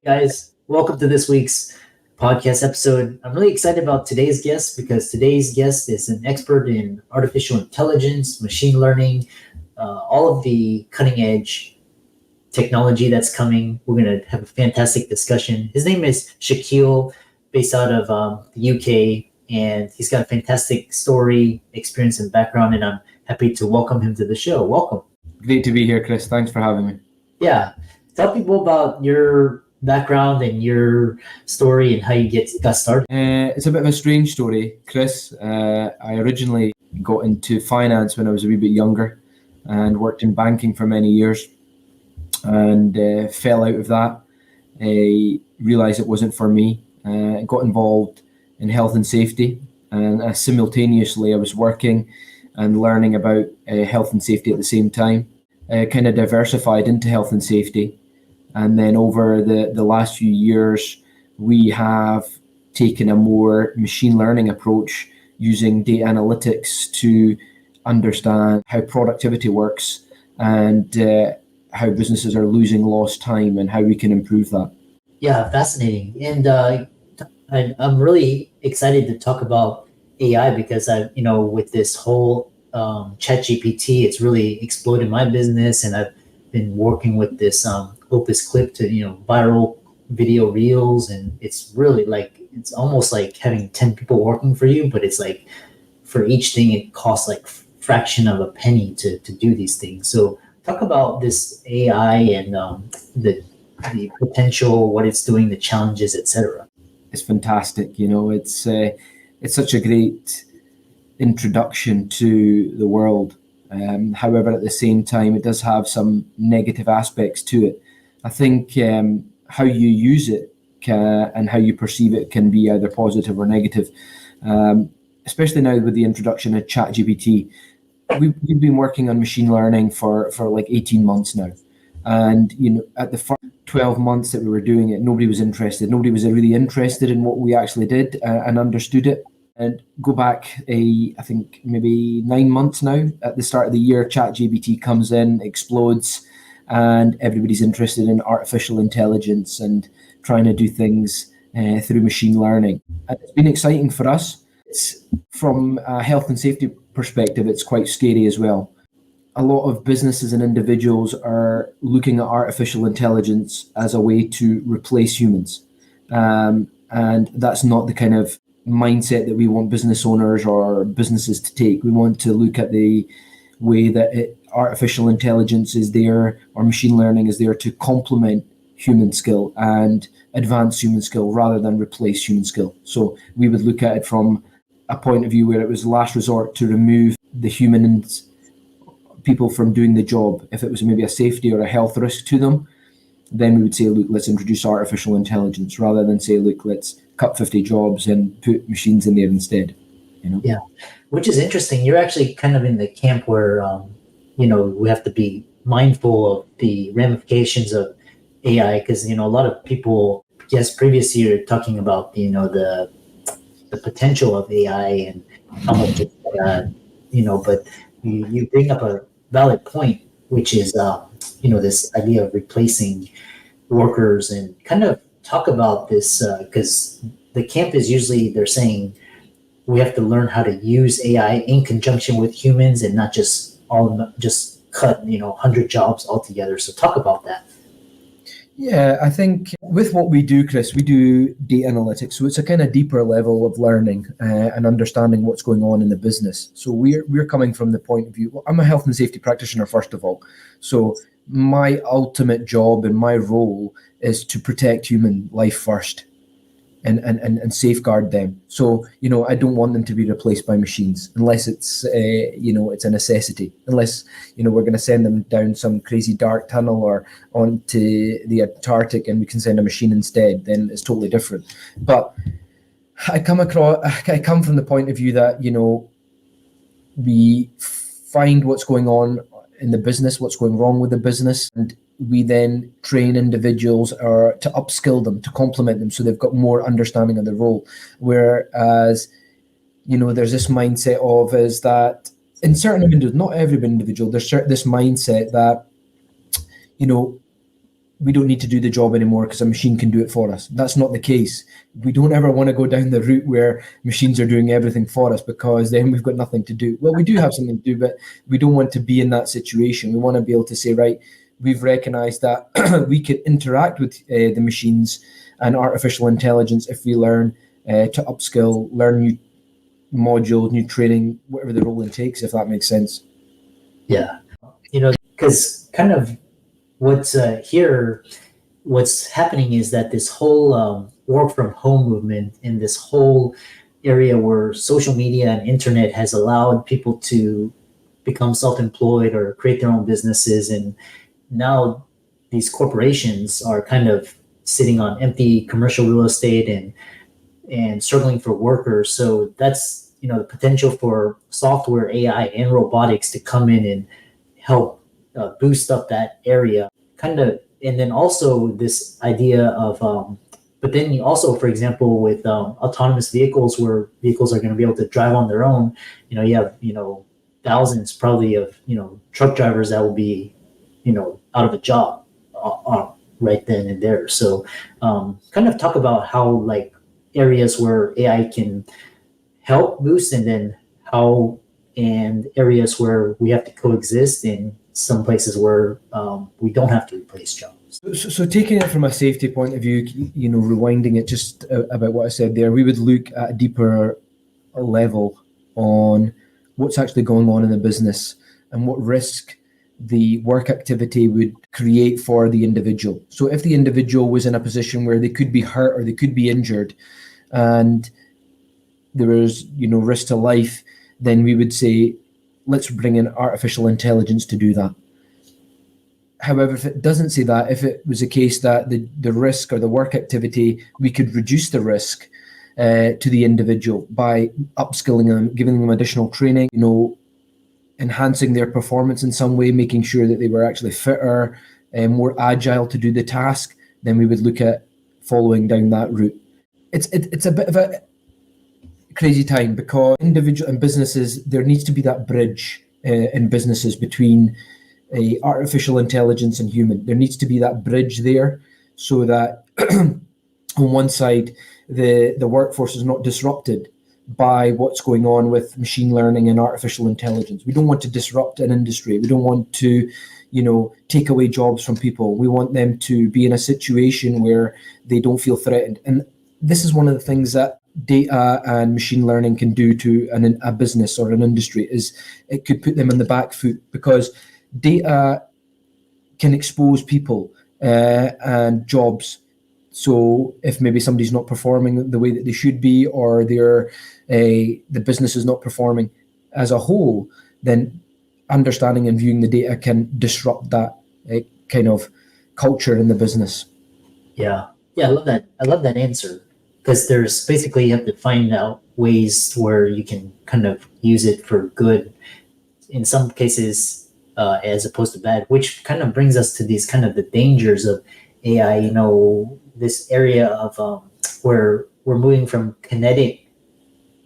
Guys, welcome to this week's podcast episode. I'm really excited about today's guest because today's guest is an expert in artificial intelligence, machine learning, all of the cutting edge technology that's coming. We're going to have a fantastic discussion. His name is Shakeel, based out of the UK, and he's got a fantastic story, experience, and background, and I'm happy to welcome him to the show. Welcome. Great to be here, Chris. Thanks for having me. Yeah. Tell people about your background and your story and how you got started. It's a bit of a strange story, Chris. I originally got into finance when I was a wee bit younger and worked in banking for many years and fell out of that. I realised it wasn't for me. Got involved in health and safety, and simultaneously I was working and learning about health and safety at the same time. Kind of diversified into health and safety. And then over the last few years, we have taken a more machine learning approach using data analytics to understand how productivity works and how businesses are losing lost time and how we can improve that. Yeah, fascinating. And I'm really excited to talk about AI because with this whole ChatGPT, it's really exploded my business, and I've been working with this Opus Clip to viral video reels, and it's really it's almost like having 10 people working for you, but it's like for each thing it costs like fraction of a penny to do these things. So talk about this AI and the potential, what it's doing, the challenges, etc. It's fantastic. It's such a great introduction to the world. However, at the same time, it does have some negative aspects to it. I think how you use it and how you perceive it can be either positive or negative. Especially now with the introduction of ChatGPT, we've been working on machine learning for like 18 months now. And at the first 12 months that we were doing it, nobody was interested. Nobody was really interested in what we actually did and understood it. And go back, I think maybe 9 months now, at the start of the year, ChatGPT comes in, explodes, and everybody's interested in artificial intelligence and trying to do things through machine learning. And it's been exciting for us. It's, from a health and safety perspective, it's quite scary as well. A lot of businesses and individuals are looking at artificial intelligence as a way to replace humans. And that's not the kind of mindset that we want business owners or businesses to take. We want to look at the way that artificial intelligence is there, or machine learning is there, to complement human skill and advance human skill rather than replace human skill. So we would look at it from a point of view where it was last resort to remove the humans, people, from doing the job. If it was maybe a safety or a health risk to them, then we would say, look, let's introduce artificial intelligence, rather than say, look, let's cut 50 jobs and put machines in there instead. Yeah, which is interesting. You're actually kind of in the camp where we have to be mindful of the ramifications of AI, because a lot of people, yes, previous year talking about the potential of AI and how much it's but you bring up a valid point, which is this idea of replacing workers, and kind of talk about this because the camp is usually, they're saying we have to learn how to use AI in conjunction with humans and not just cut 100 jobs altogether. So talk about that. Yeah, I think with what we do, Chris, we do data analytics. So it's a kind of deeper level of learning and understanding what's going on in the business. So we're coming from the point of view, well, I'm a health and safety practitioner, first of all. So my ultimate job and my role is to protect human life first and safeguard them. So, I don't want them to be replaced by machines unless it's, it's a necessity, unless, we're going to send them down some crazy dark tunnel or onto the Antarctic and we can send a machine instead, then it's totally different. But I come from the point of view that, we find what's going on in the business, what's going wrong with the business, and we then train individuals or to upskill them, to complement them, so they've got more understanding of the role. Whereas, there's this mindset of is that in certain individuals, not every individual, there's this mindset that, we don't need to do the job anymore because a machine can do it for us. That's not the case. We don't ever want to go down the route where machines are doing everything for us, because then we've got nothing to do. Well, we do have something to do, but we don't want to be in that situation. We want to be able to say, right, we've recognized that we can interact with the machines and artificial intelligence if we learn to upskill, learn new modules, new training, whatever the role takes, if that makes sense. Yeah. Because kind of what's happening is that this whole work from home movement and this whole area where social media and internet has allowed people to become self-employed or create their own businesses. And now these corporations are kind of sitting on empty commercial real estate and struggling for workers. So that's, the potential for software, AI, and robotics to come in and help boost up that area. And then also this idea of, but then you also, for example, with autonomous vehicles, where vehicles are going to be able to drive on their own, you have, thousands probably of, truck drivers that will be, out of a job right then and there. So kind of talk about how like areas where AI can help boost, and then how, and areas where we have to coexist, in some places where we don't have to replace jobs. So taking it from a safety point of view, rewinding it just about what I said there, we would look at a deeper level on what's actually going on in the business and what risk the work activity would create for the individual. So if the individual was in a position where they could be hurt or they could be injured, and there was, risk to life, then we would say, let's bring in artificial intelligence to do that. However, if it doesn't say that, if it was a case that the risk or the work activity, we could reduce the risk to the individual by upskilling them, giving them additional training, enhancing their performance in some way, making sure that they were actually fitter and more agile to do the task, then we would look at following down that route. It's a bit of a crazy time, because individual and businesses, there needs to be that bridge in businesses between artificial intelligence and human. There needs to be that bridge there, so that on one side the workforce is not disrupted by what's going on with machine learning and artificial intelligence. We don't want to disrupt an industry. We don't want to take away jobs from people. We want them to be in a situation where they don't feel threatened. And this is one of the things that data and machine learning can do to a business or an industry, is it could put them in the back foot, because data can expose people and jobs. So if maybe somebody's not performing the way that they should be, or the business is not performing as a whole, then understanding and viewing the data can disrupt that kind of culture in the business. Yeah, I love that. I love that answer, because there's basically, you have to find out ways where you can kind of use it for good in some cases, as opposed to bad, which kind of brings us to these kind of the dangers of AI, this area of where we're moving from kinetic,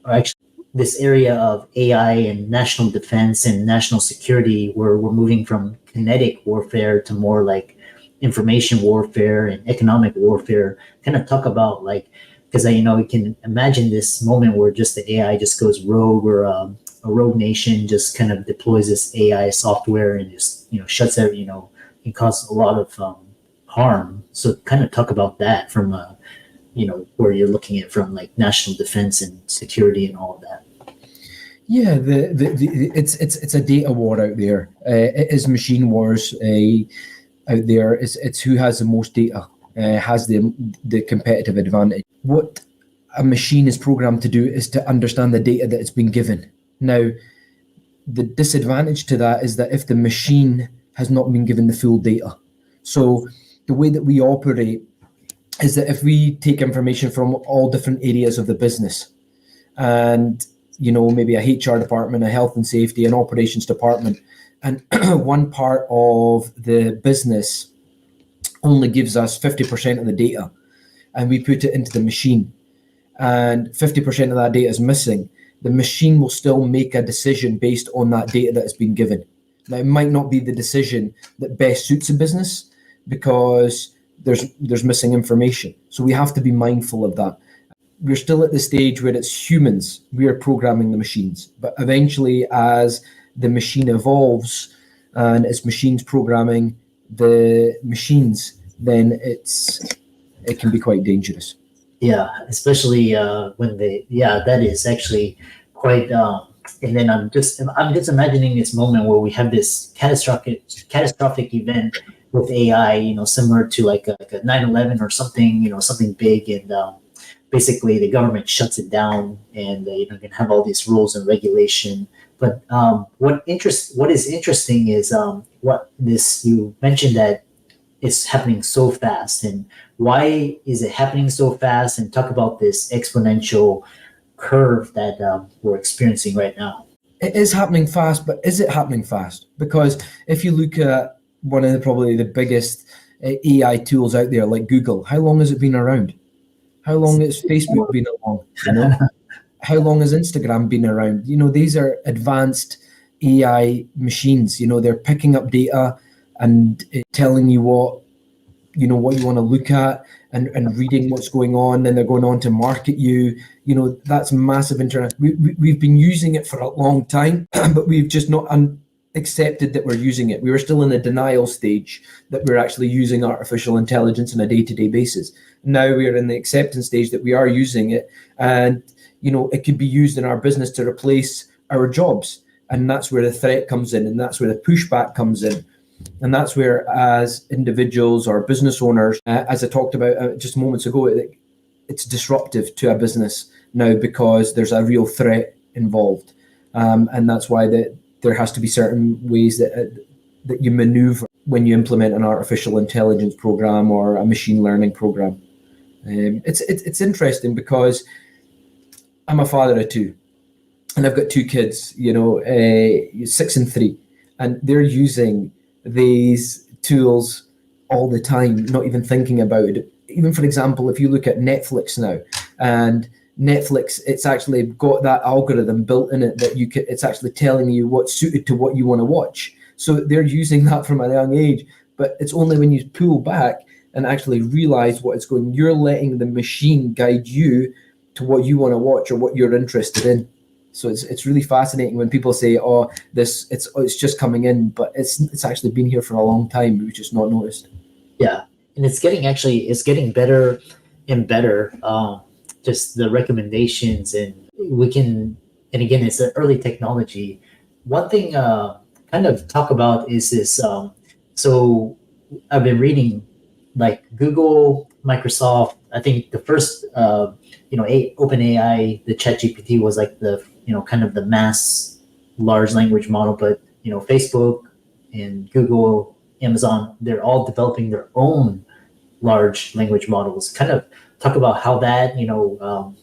or actually this area of AI and national defense and national security, where we're moving from kinetic warfare to more like information warfare and economic warfare. Kind of talk about like, because we can imagine this moment where just the AI just goes rogue, or a rogue nation just kind of deploys this AI software and just shuts every, it causes a lot of harm. So kind of talk about that from where you're looking at from like national defense and security and all of that. Yeah, it's a data war out there. It is machine wars out there. It's who has the most data has the competitive advantage. What a machine is programmed to do is to understand the data that it's been given. Now, the disadvantage to that is that if the machine has not been given the full data. So the way that we operate is that if we take information from all different areas of the business, and maybe a HR department, a health and safety, an operations department, and one part of the business only gives us 50% of the data, and we put it into the machine, and 50% of that data is missing, the machine will still make a decision based on that data that has been given. Now, it might not be the decision that best suits the business, because there's missing information. So we have to be mindful of that. We're still at the stage where it's humans, we are programming the machines. But eventually, as the machine evolves and it's machines programming the machines, then it can be quite dangerous. Yeah, especially when that is actually quite. And then I'm just imagining this moment where we have this catastrophic event with AI, similar to like a 9/11 or something, something big, and basically the government shuts it down, and can have all these rules and regulation. But what is interesting is what this you mentioned that it's happening so fast, and why is it happening so fast? And talk about this exponential curve that we're experiencing right now. It is happening fast, but is it happening fast? Because if you look at one of probably the biggest AI tools out there, like Google, how long has it been around? How long has Facebook been around? How long has Instagram been around? These are advanced AI machines. They're picking up data and telling you what you want to look at, and reading what's going on. Then they're going on to market you. That's massive internet. We've been using it for a long time, but we've just not accepted that we're using it. We were still in the denial stage that we're actually using artificial intelligence on a day-to-day basis. Now we are in the acceptance stage that we are using it, and it could be used in our business to replace our jobs. And that's where the threat comes in, and that's where the pushback comes in. And that's where, as individuals or business owners, as I talked about just moments ago, it's disruptive to a business now because there's a real threat involved. And that's why there has to be certain ways that you maneuver when you implement an artificial intelligence program or a machine learning program. It's interesting because I'm a father of two, and I've got two kids, 6 and 3, and they're using these tools all the time, not even thinking about it. Even, for example, if you look at Netflix now, and Netflix, it's actually got that algorithm built in it that it's actually telling you what's suited to what you want to watch. So they're using that from a young age, but it's only when you pull back and actually realize what it's going, you're letting the machine guide you to what you want to watch or what you're interested in. So it's really fascinating when people say, "Oh, it's just coming in," but it's actually been here for a long time. We've just not noticed. Yeah, and it's getting better and better. Just the recommendations, and again, it's an early technology. One thing, kind of talk about is this. So I've been reading, like Google, Microsoft. I think the first, OpenAI, the ChatGPT was like the kind of the mass large language model, but Facebook and Google, Amazon, they're all developing their own large language models. Kind of talk about how that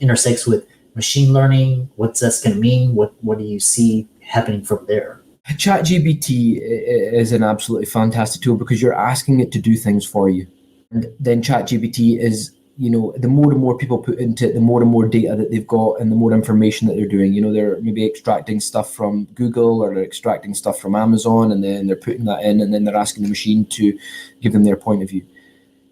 intersects with machine learning. What's that's going to mean? What do you see happening from there? ChatGPT is an absolutely fantastic tool because you're asking it to do things for you, and then ChatGPT is, the more and more people put into it, the more and more data that they've got and the more information that they're doing. They're maybe extracting stuff from Google or they're extracting stuff from Amazon, and then they're putting that in, and then they're asking the machine to give them their point of view.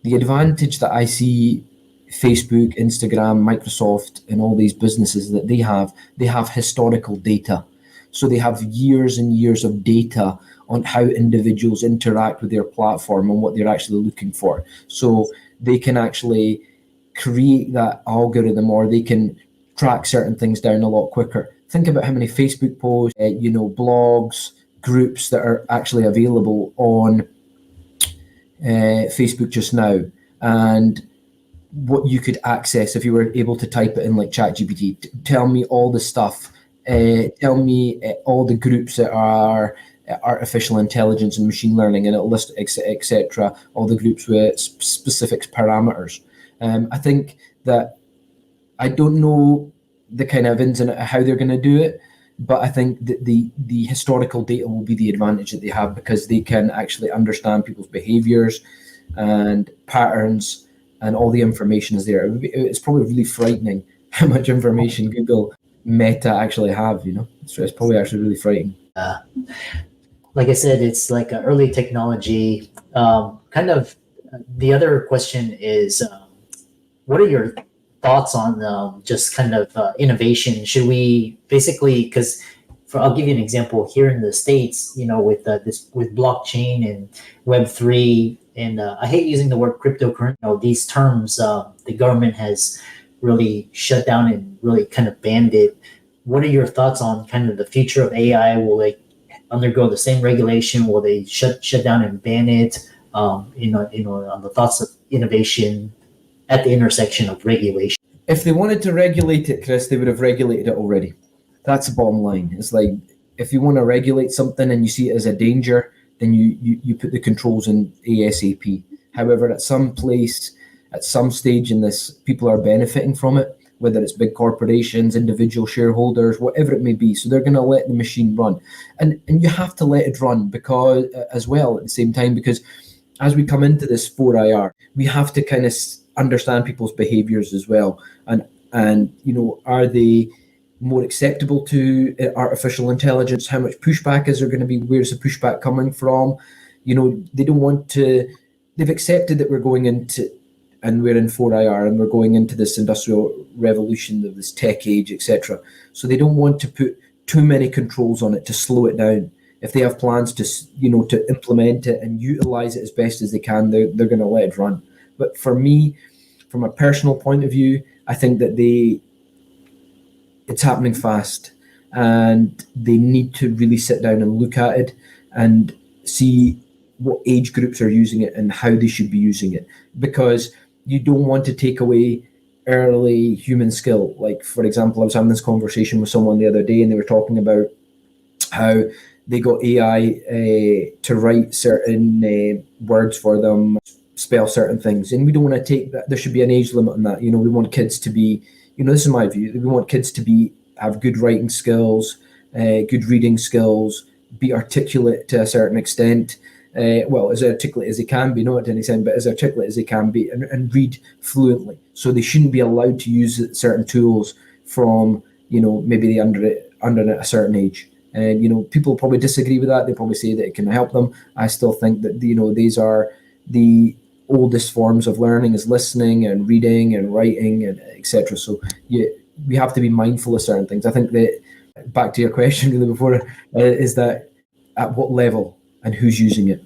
The advantage that I see Facebook, Instagram, Microsoft, and all these businesses that they have historical data. So they have years and years of data on how individuals interact with their platform and what they're actually looking for. So they can actually create that algorithm, or they can track certain things down a lot quicker. Think about how many Facebook posts, blogs, groups that are actually available on Facebook just now, and what you could access if you were able to type it in like ChatGPT. Tell me all the stuff. Tell me all the groups that are artificial intelligence and machine learning, and it'll list etc. all the groups with specific parameters. I think that I don't know the kind of ins and outs of how they're going to do it, but I think that the historical data will be the advantage that they have, because they can actually understand people's behaviors and patterns, and all the information is there. It's probably really frightening how much information Google Meta actually have. It's probably actually really frightening. like I said, it's like an early technology. Kind of the other question is, what are your thoughts on just kind of innovation? Should we basically, because I'll give you an example here in the States, with this with blockchain and Web3, and I hate using the word cryptocurrency. These terms, the government has really shut down and really kind of banned it. What are your thoughts on kind of the future of AI? Will they undergo the same regulation? Will they shut down and ban it? On the thoughts of innovation at the intersection of regulation. If they wanted to regulate it, Chris, they would have regulated it already. That's the bottom line. It's like, if you want to regulate something and you see it as a danger, then you put the controls in ASAP. However, at some place, at some stage in this, people are benefiting from it, whether it's big corporations, individual shareholders, whatever it may be. So they're going to let the machine run. And you have to let it run because as well at the same time, because as we come into this 4IR, we have to kind of understand people's behaviors as well. And are they more acceptable to artificial intelligence? How much pushback is there going to be? Where's the pushback coming from? They don't want to, they've accepted that we're going into, and we're in 4IR and we're going into this industrial revolution of this tech age, etc. So they don't want to put too many controls on it to slow it down. If they have plans to, to implement it and utilize it as best as they can, they're going to let it run. But for me, from a personal point of view, I think that it's happening fast, and they need to really sit down and look at it and see what age groups are using it and how they should be using it, because you don't want to take away early human skill. Like, for example, I was having this conversation with someone the other day, and they were talking about how they got AI to write certain words for them, spell certain things, and we don't want to take that. There should be an age limit on that. We want kids to be, this is my view, we want kids to have good writing skills, good reading skills, be articulate to a certain extent, as articulate as they can be, not at any time, but as articulate as they can be, and read fluently. So they shouldn't be allowed to use certain tools from, maybe under a certain age. And, people probably disagree with that. They probably say that it can help them. I still think that, these are the oldest forms of learning, is listening and reading and writing and etc. So we have to be mindful of certain things. I think that, back to your question really before, is that at what level and who's using it?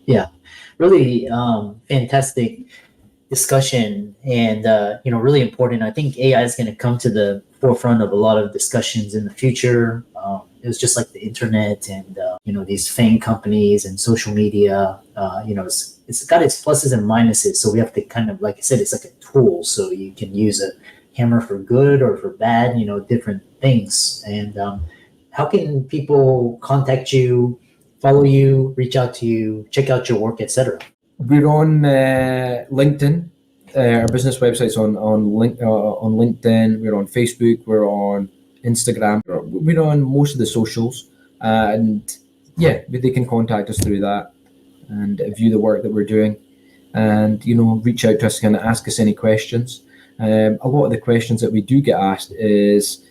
Yeah, really fantastic discussion, and really important. I think AI is going to come to the forefront of a lot of discussions in the future. It was just like the internet and these FANG companies and social media. It's got its pluses and minuses. So we have to kind of, like I said, it's like a tool. So you can use a hammer for good or for bad. Different things. And how can people contact you, follow you, reach out to you, check out your work, etc.? We're on LinkedIn. Our business website's on LinkedIn. We're on Facebook. We're on Instagram. We're on most of the socials, and they can contact us through that and view the work that we're doing, and reach out to us and ask us any questions. A lot of the questions that we do get asked is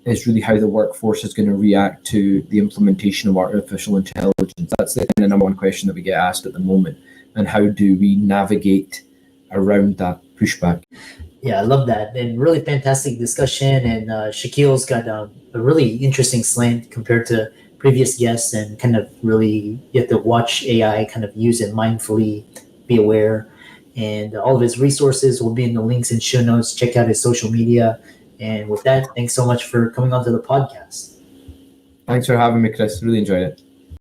really how the workforce is going to react to the implementation of artificial intelligence. That's the kind of number one question that we get asked at the moment, and how do we navigate around that pushback. Yeah, I love that, and really fantastic discussion. And Shakeel's got a really interesting slant compared to previous guests, and kind of really you have to watch AI, kind of use it mindfully, be aware. And all of his resources will be in the links and show notes. Check out his social media. And with that, thanks so much for coming onto the podcast. Thanks for having me, Chris. Really enjoyed it.